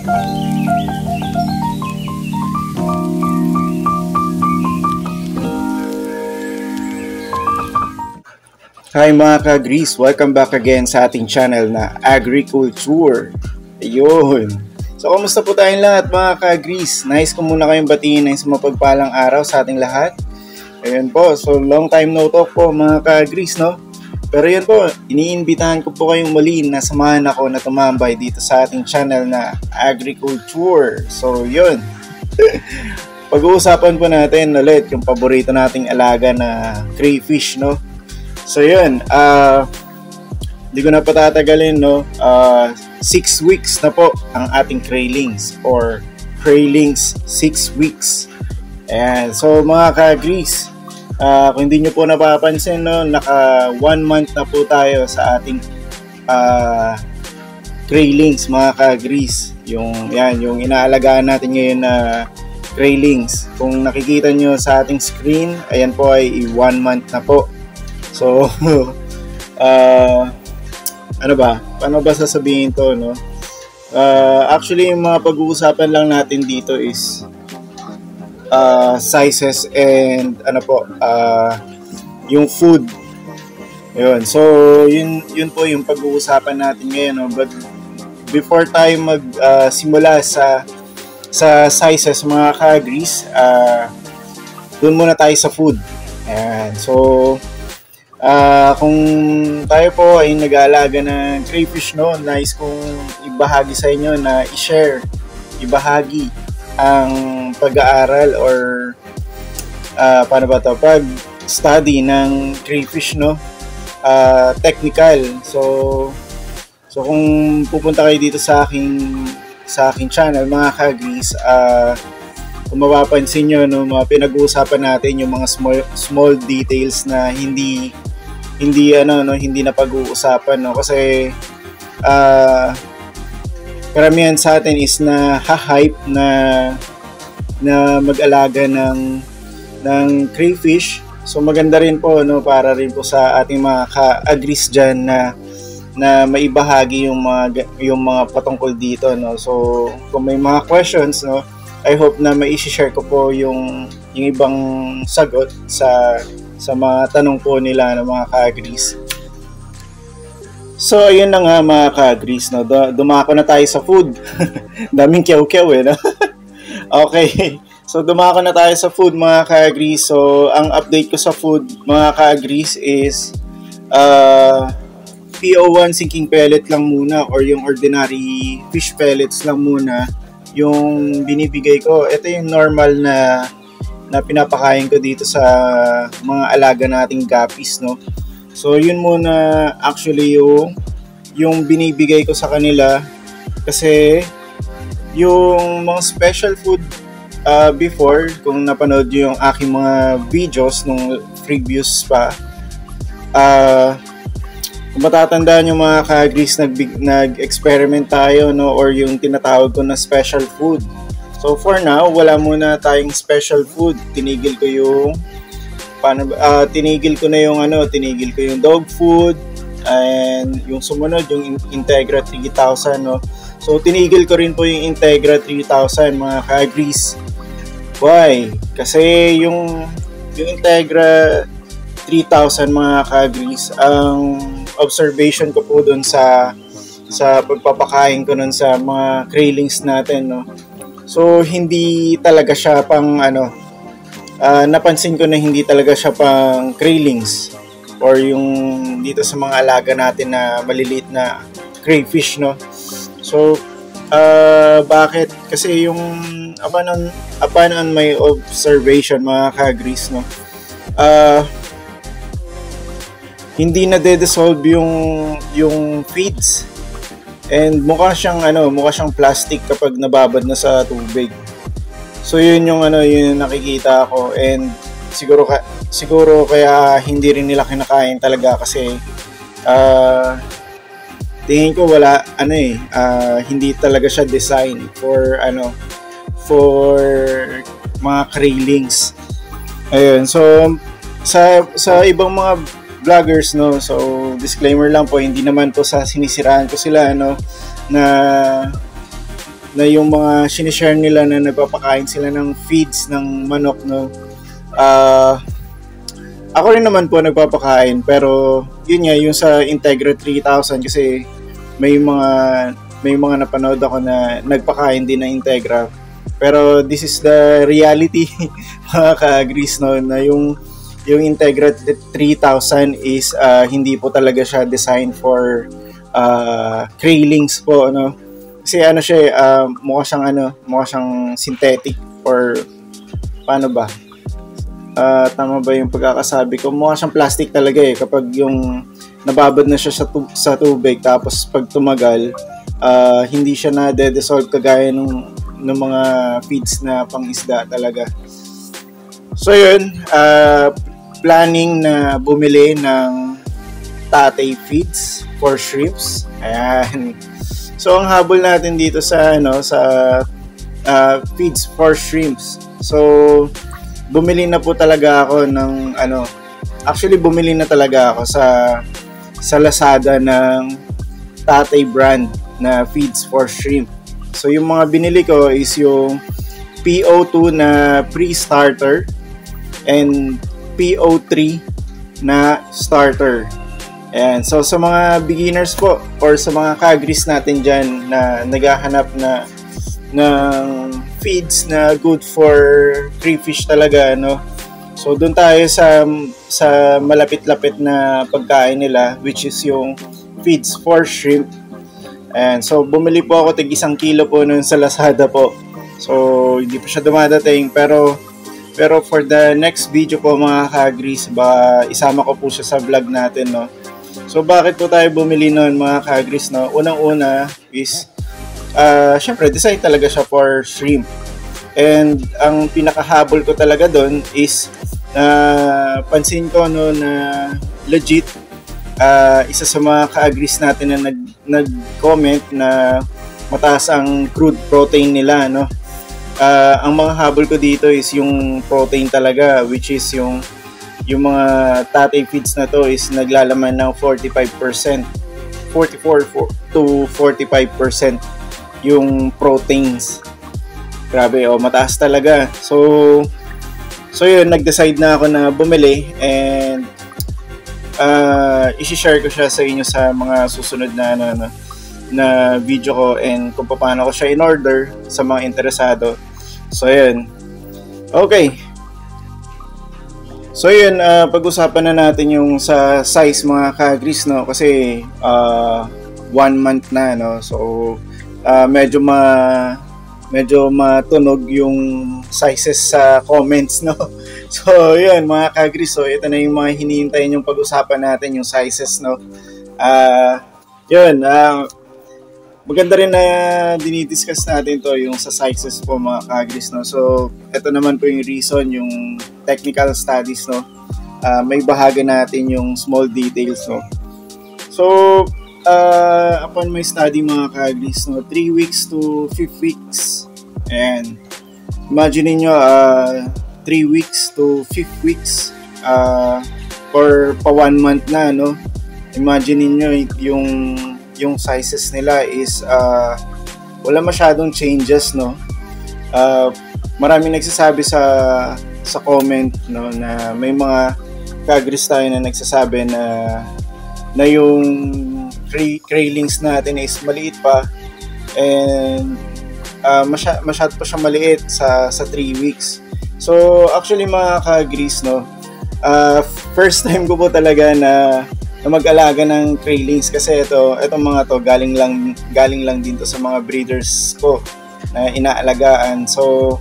Hi mga ka-Grease! Welcome back again sa ating channel na Agriculture. Ayun. So, kamusta po tayong lahat mga ka-Grease? Nice ko muna kayong batiin ng mapagpalang araw sa ating lahat. Ayun po. So, long time no talk po mga ka-Grease, no? Pero yun po, iniimbitahan ko po kayong muli na samahan ako na tumambay dito sa ating channel na Agriculture. So, yun. Pag-uusapan po natin ulit yung paborito nating alaga na crayfish, no? So yun, di ko na patatagalin, no? 6 weeks na po ang ating Kraylings or Kraylings 6 weeks. Ayan, so mga ka-Grease, kung hindi nyo po napapansin, no, naka 1 month na po tayo sa ating Kraylings mga ka-Grease. Yung inaalagaan natin ngayon na Kraylings. Kung nakikita nyo sa ating screen, ayan po ay 1 month na po. So, ano ba? Paano ba sasabihin to, no? Actually, yung mga pag-uusapan lang natin dito is sizes and yung food. Yun. So, yun po yung pag-uusapan natin ngayon, no? But before tayo magsimula sa sizes mga ka-Grease, doon muna tayo sa food. Ayan. So, kung tayo po ay nag-aalaga ng crayfish, no, nice kong ibahagi sa inyo na ibahagi ang pag-aaral or pag-study ng crayfish, no, technical. So kung pupunta kayo dito sa aking channel mga ka-Grease, kung mapapansin nyo, no, mga pinag-uusapan natin yung mga small details na hindi na pag-uusapan, no, kasi karamihan sa atin is na hype na mag-alaga ng crayfish. So maganda rin po, no, para rin po sa ating mga ka-agris dyan na maibahagi yung mga patungkol dito, no. So kung may mga questions, no, I hope na mai-share ko po yung ibang sagot sa mga tanong po nila ng mga ka-agris. So ayun na nga mga ka-agris, no, dumako na tayo sa food. Daming kyaw-kyaw no. Okay, so dumako na tayo sa food mga ka-agris. So ang update ko sa food mga ka-agris is PO1 sinking pellet lang muna, or yung ordinary fish pellets lang muna yung binibigay ko. Ito yung normal na pinapakain ko dito sa mga alaga nating guppies, no. So yun muna actually yung binibigay ko sa kanila, kasi yung mga special food before, kung napanood yung aking mga videos nung previous pa, kung matatandaan yung mga ka-agris, nag-experiment tayo, no, or yung tinatawag ko na special food. So for now, wala muna tayong special food. Tinigil ko yung dog food, and yung sumunod yung Integra 3000, no. So tinigil ko rin po yung Integra 3000 mga ka-agris. Why? Kasi yung Integra 3000 mga ka-agris, ang observation ko po doon sa pagpapakain ko nun sa mga Kraylings natin, no. So hindi talaga siya pang napansin ko na hindi talaga siya pang Kraylings or yung dito sa mga alaga natin na maliliit na crayfish, no. So bakit? Kasi yung upon on my observation mga ka-agris, no, hindi na de-dissolve yung feeds. And mukha siyang plastic kapag nababad na sa tubig. So yun yung nakikita ko, and siguro kaya hindi rin nila kinakain talaga, kasi tingin ko hindi talaga siya design for mga Kraylings. Ayun, so sa ibang mga vloggers, no, so disclaimer lang po, hindi naman po sa sinisiraan ko sila, no, na na yung mga sinishare nila na nagpapakain sila ng feeds ng manok, no. Ako rin naman po nagpapakain, pero yun nga, yung sa Integra 3000 kasi may mga napanood ako na nagpakain din ng Integra. Pero this is the reality, mga ka-agrees, no, na yung Integra 3000 is hindi po talaga siya designed for craylings po, no. Kasi siya, mukha siyang synthetic, or paano ba? Tama ba yung pagkakasabi ko? Mukha siyang plastic talaga kapag yung nababad na siya sa tubig, tapos pag tumagal, hindi siya na-dissolve kagaya ng mga feeds na pang-isda talaga. So yun, planning na bumili ng Tatay feeds for shrimps. Ayan. So ang habol natin dito sa feeds for shrimps. So bumili na po talaga ako ng bumili na talaga ako sa Lazada ng Tatay brand na feeds for shrimp. So yung mga binili ko is yung PO2 na pre-starter and PO3 na starter. Ayan. So sa mga beginners po, or sa mga ka-agrees natin dyan na naghahanap ng feeds na good for crayfish talaga, no? So doon tayo sa malapit-lapit na pagkain nila, which is yung feeds for shrimp. And so bumili po ako tig 1 kilo po noon sa Lazada po. So hindi pa siya dumadating, pero for the next video po, mga ka-agrees, isama ko po siya sa vlog natin, no? So bakit po tayo bumili noon, mga ka-agrees, no? Unang-una is syempre design talaga siya for shrimp. And ang pinakahabol ko talaga doon is pansin ko, no, na legit isa sa mga ka-agrees natin na nag-comment na mataas ang crude protein nila, no. Ang mga habol ko dito is yung protein talaga, which is yung mga Tatay feeds na to is naglalaman ng 44% to 45% yung proteins. Grabe, mataas talaga. So yun, nag-decide na ako na bumili, and i-share ko siya sa inyo sa mga susunod na video ko, and kung paano ko siya in-order sa mga interesado. So yun. Okay. So yun, pag-usapan na natin yung sa size, mga ka-agrees, no, kasi 1 month na, no. So medyo matunog yung sizes sa comments, no. So yun, mga ka-agrees, so ito na yung mga hinihintay yung pag-usapan natin, yung sizes, no. Maganda rin na dinidiscuss natin to, yung sa sizes po, mga ka-agrees, no. So ito naman po yung reason, yung technical studies, no. May bahagi natin yung small details, no. So upon my study, mga ka-agrees, no, 3 weeks to 5 weeks, and imagine niyo 3 weeks to 5 weeks or pa 1 month na, no. Imagine niyo yung sizes nila is wala masyadong changes, no. Maraming nagsasabi sa comment, no, na may mga ka-agrees tayo na nagsasabi na yung craylings natin is maliit pa, and masyado pa siya maliit sa 3 weeks. So actually, mga ka-agrees, no, first time ko po talaga na mag-alaga ng craylings, kasi itong mga to galing lang din to sa mga breeders ko na inaalagaan. So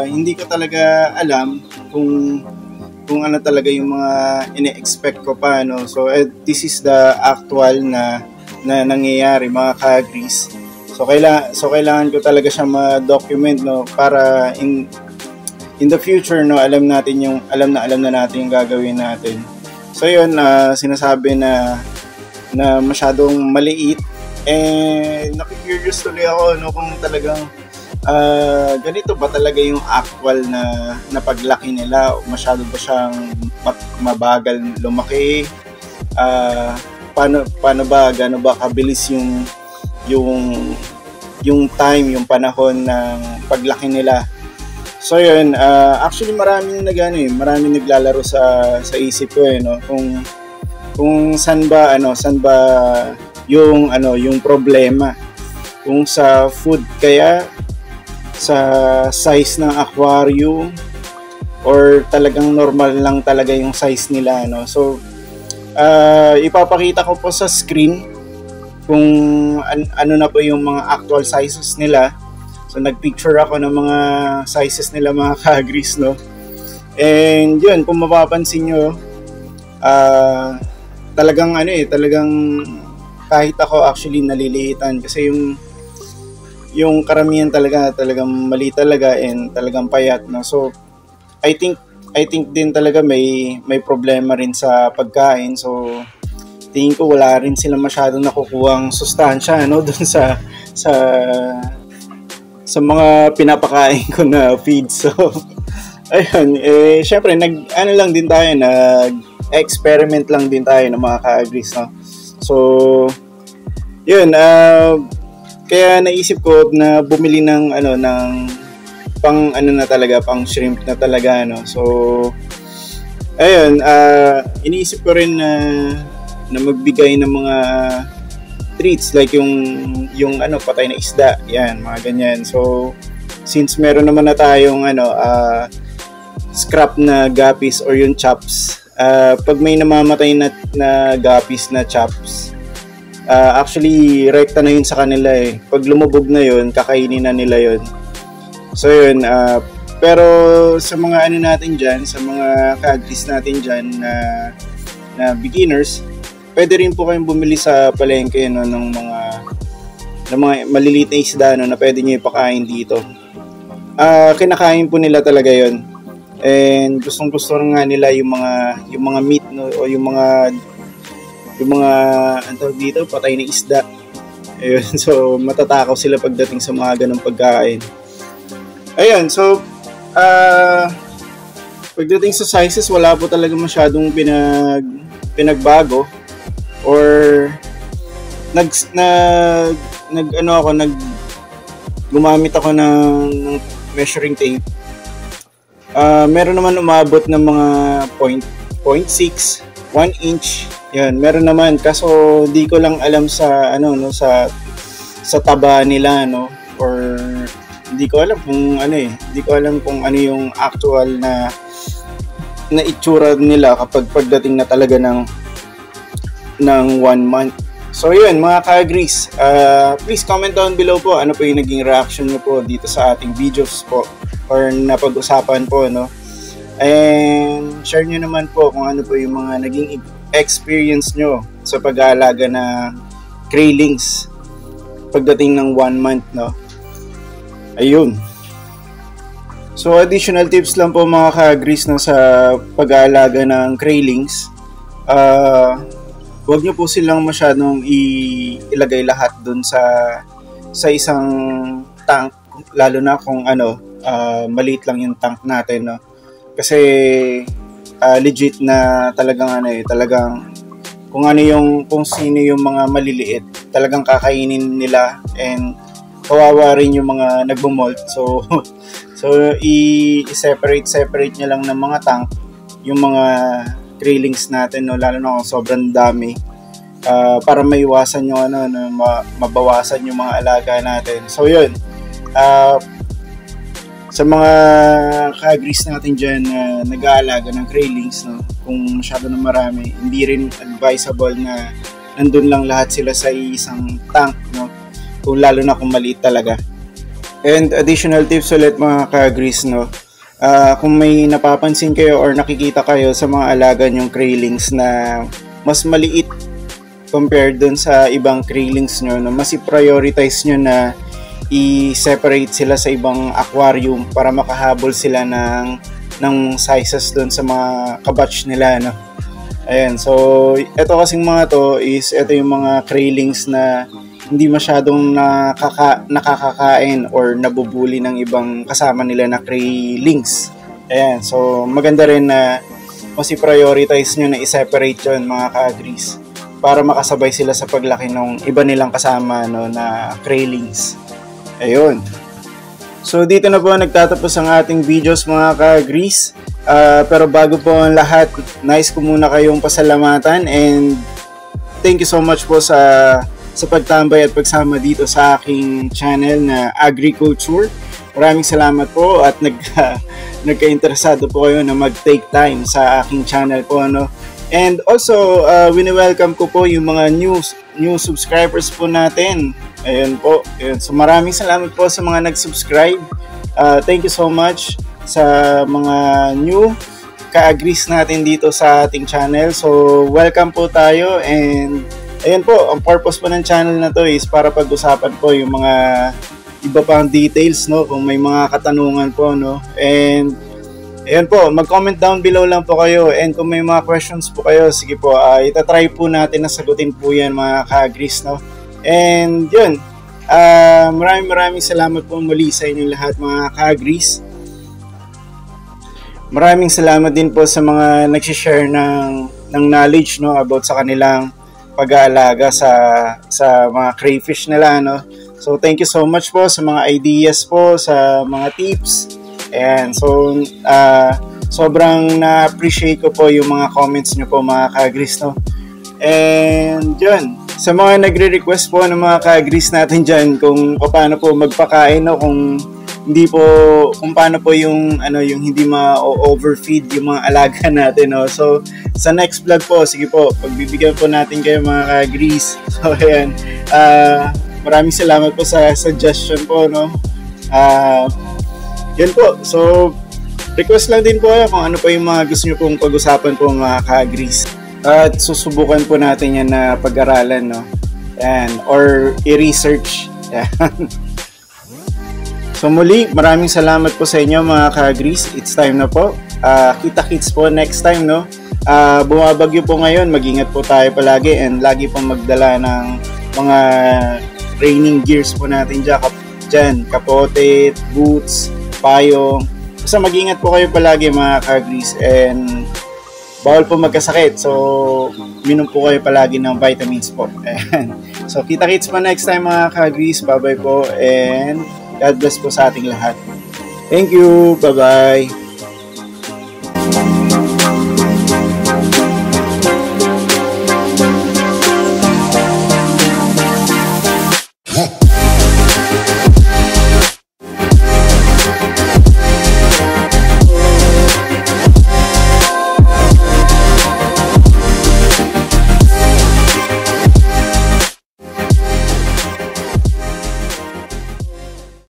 hindi ko talaga alam kung ano talaga yung mga ine-expect ko pa, no. So this is the actual na nangyayari, mga ka-agrees. So kailangan ko talaga siya ma-document, no, para in the future, no, alam na natin yung gagawin natin. So yun, sinasabi na masyadong maliit, and nakikurious tuloy ako, no, kung talagang ganito ba talaga yung actual na paglaki nila, o masyado ba siyang mabagal lumaki, paano ba, gaano ba kabilis yung yung time, yung panahon ng paglaki nila. So yun, actually maraming naglalaro sa isip ko no, kung saan ba yung problema, kung sa food kaya, sa size ng aquarium, or talagang normal lang talaga yung size nila no. So ipapakita ko po sa screen kung ano na po yung mga actual sizes nila. So nagpicture ako ng mga sizes nila mga ka-agris no. And yun, kung mapapansin nyo, talagang kahit ako actually naliliitan kasi yung karamihan talagang mali talaga and talagang payat no. So I think din talaga may problema rin sa pagkain. So tingin ko wala rin sila masyadong nakukuhang sustansya no dun sa mga pinapakain ko na feed. So ayun, syempre nag-experiment lang din tayo ng mga ka-agris no. So yun, kaya naisip ko na bumili ng pang shrimp na talaga no. So ayun, iniisip ko rin na magbigay ng mga treats like yung patay na isda, yan, mga ganyan. So since meron naman na tayong scrap na guppies or yung chops, pag may namamatay na guppies na chops, actually rekta na yun sa kanila pag lumubog na yun, kakainin na nila yun. So yun, pero sa mga natin dyan, sa mga ka-agris natin dyan na beginners, pwede rin po kayong bumili sa palengke no, ng mga maliliit na isda no, na pwede nyo ipakain dito. Kinakain po nila talaga yon. And gustong-gusto nga nila yung mga meat no, o yung mga dito, patay na isda. Ayun, so matatakaw sila pagdating sa mga ganung pagkain. Ayun, so pagdating sa sizes, wala po talaga masyadong pinagbago. Or gumamit ako ng measuring tape. Meron naman umabot ng mga 0.6, 1 inch. Yan, meron naman, kaso di ko lang alam sa sa taba nila no, or hindi ko alam kung ano yung actual na itsura nila kapag pagdating na talaga ng 1 month. So yun mga ka-agris, please comment down below po ano po yung naging reaction nyo po dito sa ating videos po or napag-usapan po no. And share nyo naman po kung ano po yung mga naging experience nyo sa pag-aalaga na Kraylings pagdating ng 1 month no. Ayun. So additional tips lang po mga ka-agris no, sa pag-aalaga ng Kraylings. Huwag nyo po silang masyadong ilagay lahat dun sa isang tank, lalo na kung maliit lang yung tank natin no. Kasi legit na talagang kung sino yung mga maliliit, talagang kakainin nila and kawawa rin yung mga nagmo-molt. So i-separate nyo lang ng mga tank yung mga Kraylings natin no, lalo na kung sobrang dami, para maiwasan yung mabawasan yung mga alaga natin. So yun, sa mga ka-agris natin dyan na nag-aalaga ng Kraylings no, kung masyado na marami, hindi rin advisable na nandun lang lahat sila sa isang tank no, kung lalo na kung maliit talaga. And additional tips ulit mga ka-agris no, kung may napapansin kayo or nakikita kayo sa mga alaga nyong Kraylings na mas maliit compared dun sa ibang Kraylings nyo, no, mas i-prioritize nyo na i-separate sila sa ibang aquarium para makahabol sila ng sizes dun sa mga kabatch nila no. Ayan, so ito kasing mga to ito yung mga Kraylings na hindi masyadong nakakakain or nabubuli ng ibang kasama nila na Kraylings. Ayan, so maganda rin na mas i-prioritize nyo na i-separate yun mga ka-agris para makasabay sila sa paglaki ng iba nilang kasama no, na Kraylings. Ayun. So dito na po nagtatapos ang ating videos mga ka-agris. Pero bago po ang lahat, nice ko muna kayong pasalamatan and thank you so much po sa pagtambay at pagsama dito sa aking channel na Agriculture. Maraming salamat po at nagka-interesado po kayo na mag-take time sa aking channel po, ano. And also, wini-welcome ko po yung mga new subscribers po natin. Ayun po. Ayun. So maraming salamat po sa mga nag-subscribe. Thank you so much sa mga new ka-agris natin dito sa ating channel. So welcome po tayo and ayun po, ang purpose po ng channel na to is para pag-usapan po yung mga iba pang details, no, kung may mga katanungan po, no. And ayun po, mag-comment down below lang po kayo and kung may mga questions po kayo, sige po, itatry po natin na sagutin po yan mga ka-agris, no. And yun, maraming salamat po muli sa inyong lahat mga ka-agris. Maraming salamat din po sa mga nag-share ng knowledge, no, about sa kanilang pag-aalaga sa mga crayfish nila, no. So thank you so much po sa mga ideas po, sa mga tips. And so sobrang na-appreciate ko po yung mga comments nyo po mga ka-agris, no. And yun, sa mga nagre-request po ng mga ka-agris natin dyan kung paano po magpakain, no, kung paano po yung yung hindi ma-overfeed yung mga alaga natin, no. So sa next vlog po, sige po, pagbibigyan po natin kayo mga ka-agris. So ayan, maraming salamat po sa suggestion po, no. Yun po. So request lang din po kung ano pa yung mga gusto nyo pong pag-usapan po mga ka-agris. At susubukan po natin yan na pag-aralan, no. Yan, or i-research. Yan. So muli, maraming salamat po sa inyo mga ka-agris. It's time na po. Kita-kits po next time, no. Bumabagyo po ngayon, mag-ingat po tayo palagi and lagi pong magdala ng mga training gears po natin dyan. Kapote, boots, payong. Basta mag-ingat po kayo palagi mga ka-agris and bawal po magkasakit. So minom po kayo palagi ng vitamins po. So kita-kits po next time mga ka-agris. Bye-bye po and God bless po sa ating lahat. Thank you. Bye-bye.